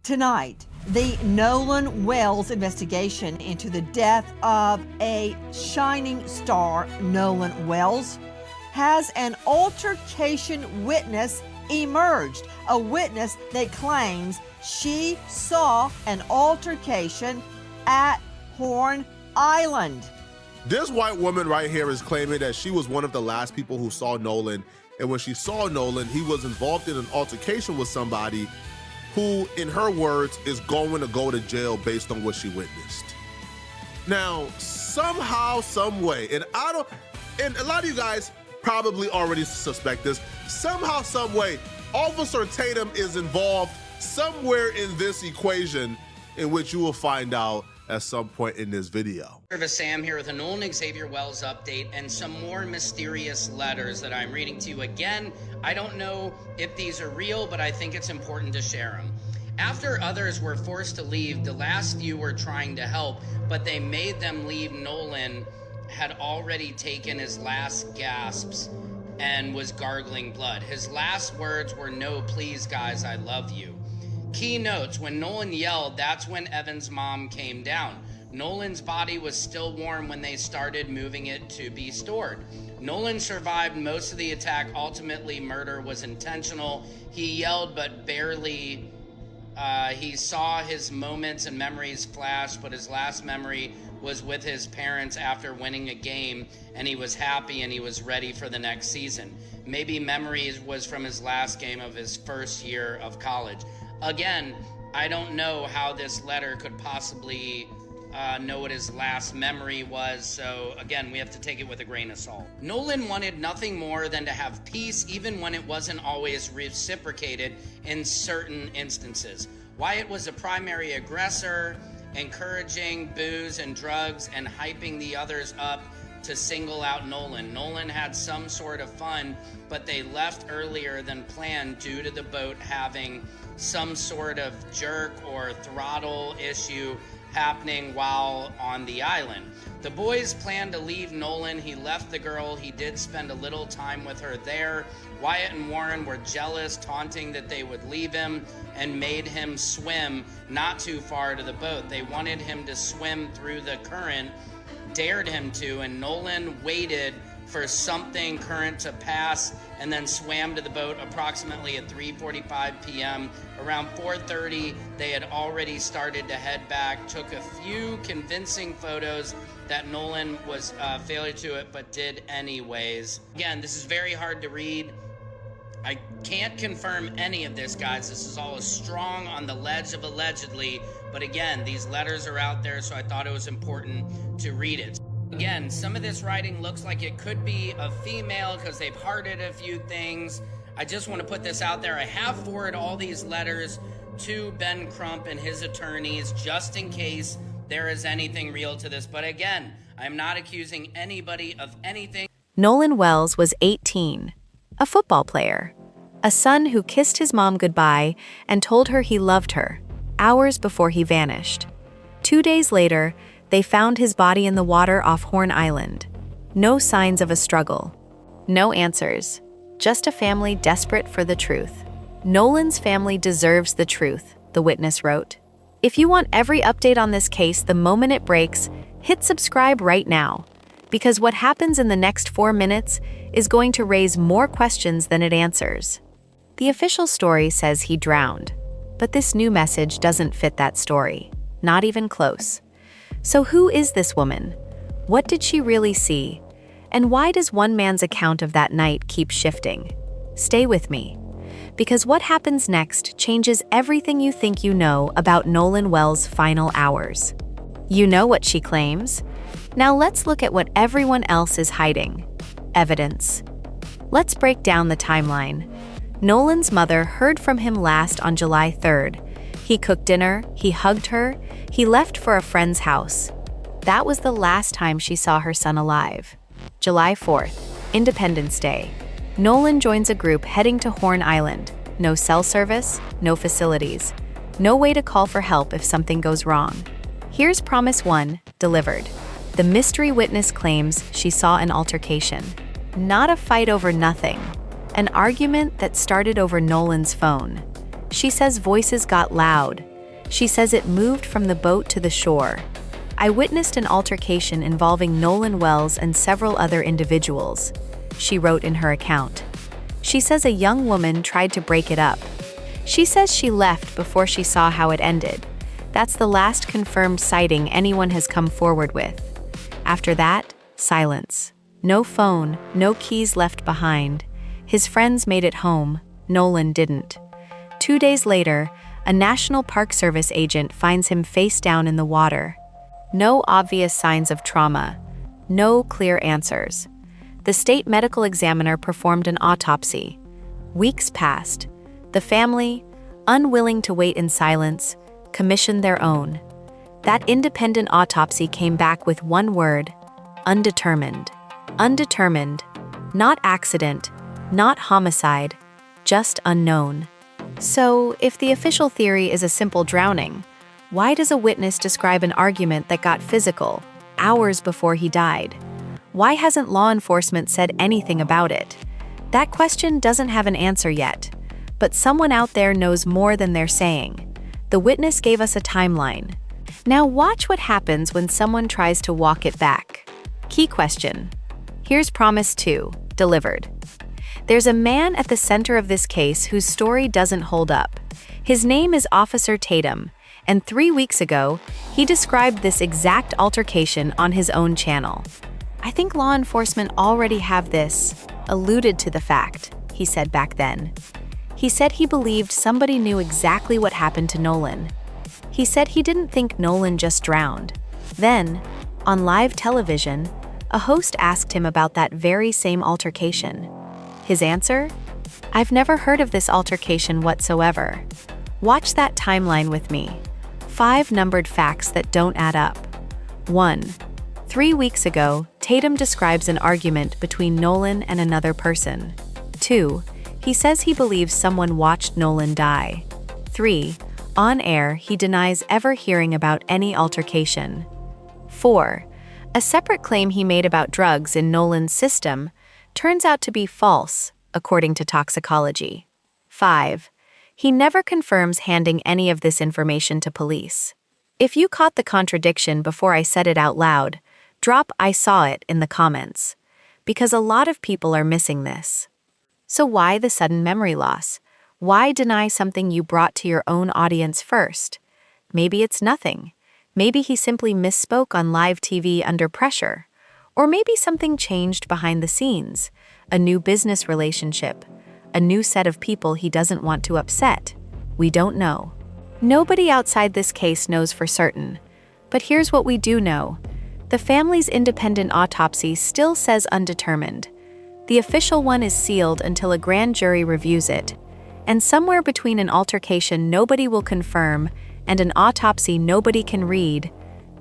Tonight, the Nolan Wells investigation into the death of a shining star, Nolan Wells, has an altercation witness emerged. A witness that claims she saw an altercation at Horn Island. This white woman right here is claiming that she was one of the last people who saw Nolan, and when she saw Nolan, he was involved in an altercation with somebody who, in her words, is going to go to jail based on what she witnessed. Now, somehow, some way, and a lot of you guys probably already suspect this, somehow, some way, Officer Tatum is involved somewhere in this equation, in which you will find out at some point in this video. Sam here with a Nolan Xavier Wells update and some more mysterious letters that I'm reading to you. Again, I don't know if these are real, but I think it's important to share them. After others were forced to leave, the last few were trying to help, but they made them leave. Nolan had already taken his last gasps and was gargling blood. His last words were, "No, please, guys, I love you." Key notes: when Nolan yelled, that's when Evan's mom came down. Nolan's body was still warm when they started moving it to be stored. Nolan survived most of the attack. Ultimately, murder was intentional. He yelled, but barely. He saw his moments and memories flash, but his last memory was with his parents after winning a game, and he was happy and he was ready for the next season. Maybe memories was from his last game of his first year of college. Again, I don't know how this letter could possibly know what his last memory was, so again, we have to take it with a grain of salt. Nolan wanted nothing more than to have peace, even when it wasn't always reciprocated in certain instances. Wyatt was a primary aggressor, encouraging booze and drugs and hyping the others up to single out Nolan. Nolan had some sort of fun, but they left earlier than planned due to the boat having some sort of jerk or throttle issue happening while on the island. The boys planned to leave Nolan. He left the girl. He did spend a little time with her there. Wyatt and Warren were jealous, taunting that they would leave him, and made him swim not too far to the boat. They wanted him to swim through the current, dared him to, and Nolan waited for something current to pass and then swam to the boat approximately at 3:45 p.m. Around 4:30, they had already started to head back, took a few convincing photos that Nolan was failure to it, but did anyways. Again, this is very hard to read. I can't confirm any of this, guys. This is all strong on the ledge of allegedly, but again, these letters are out there, so I thought it was important to read it. Again, some of this writing looks like it could be a female because they've hearted a few things. I just want to put this out there. I have forwarded all these letters to Ben Crump and his attorneys just in case there is anything real to this. But again, I'm not accusing anybody of anything. Nolan Wells was 18, a football player, a son who kissed his mom goodbye and told her he loved her, hours before he vanished. 2 days later, they found his body in the water off Horn Island. No signs of a struggle. No answers. Just a family desperate for the truth. Nolan's family deserves the truth, the witness wrote. If you want every update on this case the moment it breaks, hit subscribe right now, because what happens in the next 4 minutes is going to raise more questions than it answers. The official story says he drowned, but this new message doesn't fit that story, not even close. So who is this woman? What did she really see? And why does one man's account of that night keep shifting? Stay with me, because what happens next changes everything you think you know about Nolan Wells' final hours. You know what she claims? Now let's look at what everyone else is hiding. Evidence. Let's break down the timeline. Nolan's mother heard from him last on July 3rd. He cooked dinner, he hugged her, he left for a friend's house. That was the last time she saw her son alive. July 4th, Independence Day. Nolan joins a group heading to Horn Island. No cell service, no facilities. No way to call for help if something goes wrong. Here's Promise 1, delivered. The mystery witness claims she saw an altercation. Not a fight over nothing. An argument that started over Nolan's phone. She says voices got loud, She says it moved from the boat to the shore. I witnessed an altercation involving Nolan Wells and several other individuals, she wrote in her account. She says a young woman tried to break it up. She says she left before she saw how it ended. That's the last confirmed sighting anyone has come forward with. After that, silence. No phone, no keys left behind. His friends made it home. Nolan didn't. 2 days later, a National Park Service agent finds him face down in the water. No obvious signs of trauma. No clear answers. The state medical examiner performed an autopsy. Weeks passed. The family, unwilling to wait in silence, commissioned their own. That independent autopsy came back with one word: undetermined. Undetermined. Not accident, not homicide, just unknown. So, if the official theory is a simple drowning, why does a witness describe an argument that got physical hours before he died? Why hasn't law enforcement said anything about it? That question doesn't have an answer yet, but someone out there knows more than they're saying. The witness gave us a timeline. Now watch what happens when someone tries to walk it back. Key question. Here's Promise 2, delivered. There's a man at the center of this case whose story doesn't hold up. His name is Officer Tatum, and 3 weeks ago, he described this exact altercation on his own channel. I think law enforcement already have this, alluded to the fact, he said back then. He said he believed somebody knew exactly what happened to Nolan. He said he didn't think Nolan just drowned. Then, on live television, a host asked him about that very same altercation. His answer? I've never heard of this altercation whatsoever. Watch that timeline with me. 5 numbered facts that don't add up. 1. 3 weeks ago, Tatum describes an argument between Nolan and another person. 2. He says he believes someone watched Nolan die. 3. On air, he denies ever hearing about any altercation. 4. A separate claim he made about drugs in Nolan's system turns out to be false, according to toxicology. 5. He never confirms handing any of this information to police. If you caught the contradiction before I said it out loud, drop "I saw it" in the comments, because a lot of people are missing this. So why the sudden memory loss? Why deny something you brought to your own audience first? Maybe it's nothing. Maybe he simply misspoke on live TV under pressure. Or maybe something changed behind the scenes, a new business relationship, a new set of people he doesn't want to upset. We don't know. Nobody outside this case knows for certain. But here's what we do know. The family's independent autopsy still says undetermined. The official one is sealed until a grand jury reviews it. And somewhere between an altercation nobody will confirm and an autopsy nobody can read,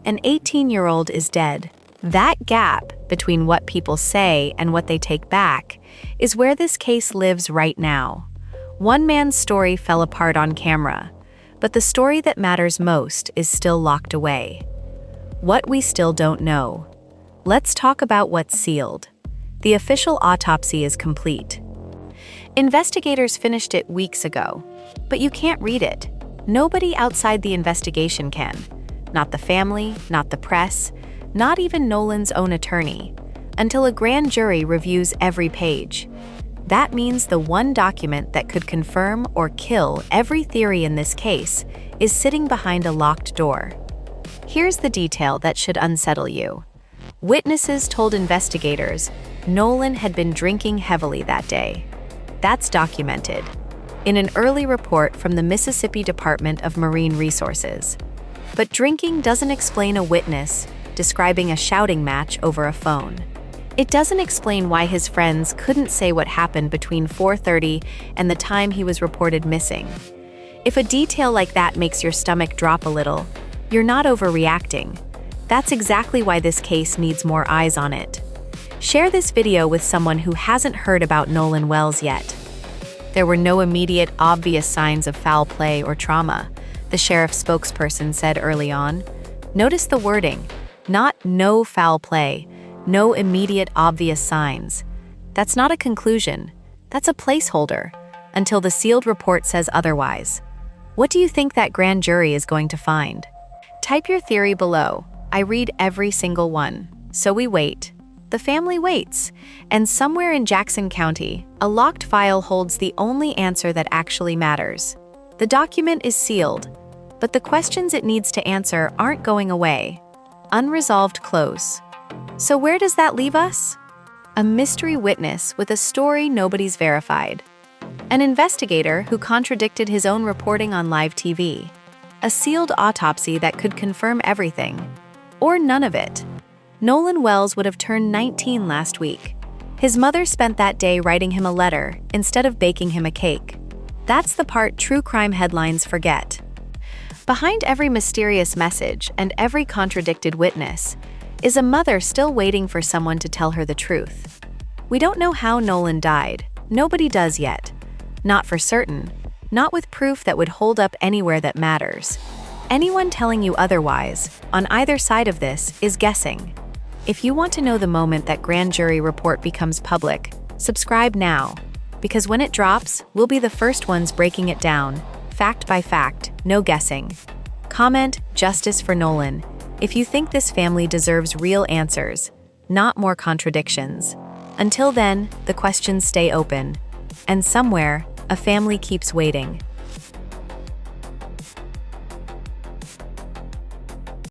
an 18-year-old is dead. That gap between what people say and what they take back is where this case lives right now. One man's story fell apart on camera, but the story that matters most is still locked away. What we still don't know. Let's talk about what's sealed. The official autopsy is complete. Investigators finished it weeks ago, but you can't read it. Nobody outside the investigation can. Not the family, not the press, not even Nolan's own attorney, until a grand jury reviews every page. That means the one document that could confirm or kill every theory in this case is sitting behind a locked door. Here's the detail that should unsettle you. Witnesses told investigators Nolan had been drinking heavily that day. That's documented in an early report from the Mississippi Department of Marine Resources. But drinking doesn't explain a witness describing a shouting match over a phone. It doesn't explain why his friends couldn't say what happened between 4:30 and the time he was reported missing. If a detail like that makes your stomach drop a little, you're not overreacting. That's exactly why this case needs more eyes on it. Share this video with someone who hasn't heard about Nolan Wells yet. There were no immediate, obvious signs of foul play or trauma, the sheriff's spokesperson said early on. Notice the wording, not "no foul play," no immediate, obvious signs. That's not a conclusion. That's a placeholder, until the sealed report says otherwise. What do you think that grand jury is going to find? Type your theory below. I read every single one. So we wait. The family waits. And somewhere in Jackson County, a locked file holds the only answer that actually matters. The document is sealed, but the questions it needs to answer aren't going away. Unresolved close. So where does that leave us? A mystery witness with a story nobody's verified. An investigator who contradicted his own reporting on live TV. A sealed autopsy that could confirm everything. Or none of it. Nolan Wells would have turned 19 last week. His mother spent that day writing him a letter instead of baking him a cake. That's the part true crime headlines forget. Behind every mysterious message and every contradicted witness is a mother still waiting for someone to tell her the truth. We don't know how Nolan died. Nobody does yet. Not for certain. Not with proof that would hold up anywhere that matters. Anyone telling you otherwise, on either side of this, is guessing. If you want to know the moment that grand jury report becomes public, subscribe now. Because when it drops, we'll be the first ones breaking it down, fact by fact, no guessing. Comment "Justice for Nolan" if you think this family deserves real answers, not more contradictions. Until then, the questions stay open. And somewhere, a family keeps waiting.